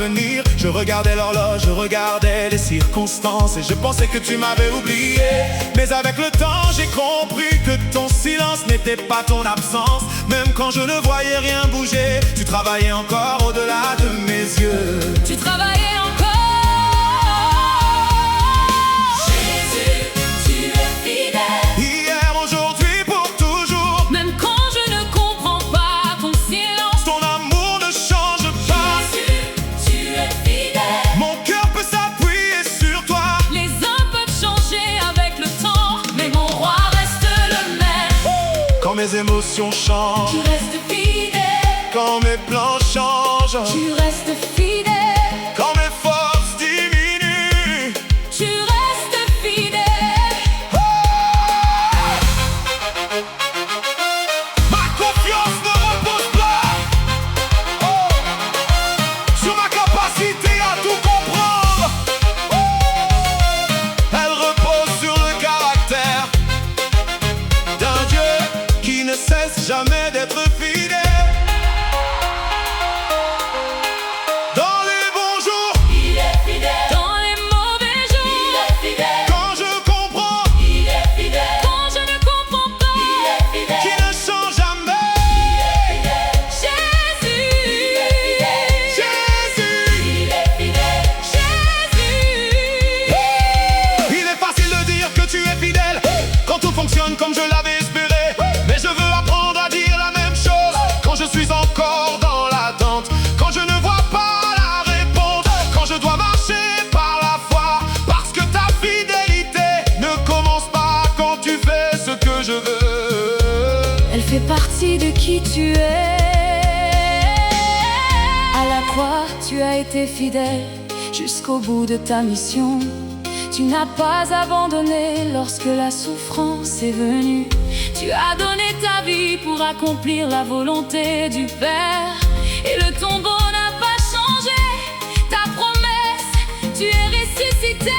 venir. Je regardais l'horloge, je regardais les circonstances, et je pensais que tu m'avais oublié. Mais avec le temps j'ai compris que ton silence n'était pas ton absence. Même quand je ne voyais rien bouger, tu travaillais encore au-delà de mes yeux. Tu travaillais encore. Jésus, tu es fidèle. Hier, aujourd'hui, pour toujours. Même quand je ne comprends pas ton silence, Ton amour ne change pas. Jésus, tu es fidèle. Mon cœur peut s'appuyer sur toi. Les hommes peuvent changer avec le temps, mais mon roi reste le même. Quand mes émotions changent, Tu restes fidèle. quand mes plans changent, Tu restes fidèle. quand mes forces diminuent, Tu restes fidèle. ma confiance ne repose pas sur ma capacité à tout comprendre. Elle repose sur le caractère d'un Dieu qui ne cesse jamais d'être fidèle. Dans les bons jours, Il est fidèle. Dans les mauvais jours, il est fidèle. quand je comprends, Il est fidèle. Quand je ne comprends pas, il est fidèle. qui ne change jamais. Jésus, Jésus, il est fidèle. Jésus, il est facile de dire que tu es fidèle quand tout fonctionne comme je l'avais espéré. Mais je veux apprendre à dire la même chose quand je suis encore dans l'attente, quand je ne vois pas la réponse, quand je dois marcher par la foi. Parce que ta fidélité ne commence pas quand tu fais ce que je veux. elle fait partie de qui tu es. À la croix, tu as été fidèle jusqu'au bout de ta mission. Tu n'as pas abandonné lorsque la souffrance est venue. Tu as donné ta vie pour accomplir la volonté du Père. Et le tombeau n'a pas changé ta promesse. Tu es ressuscité.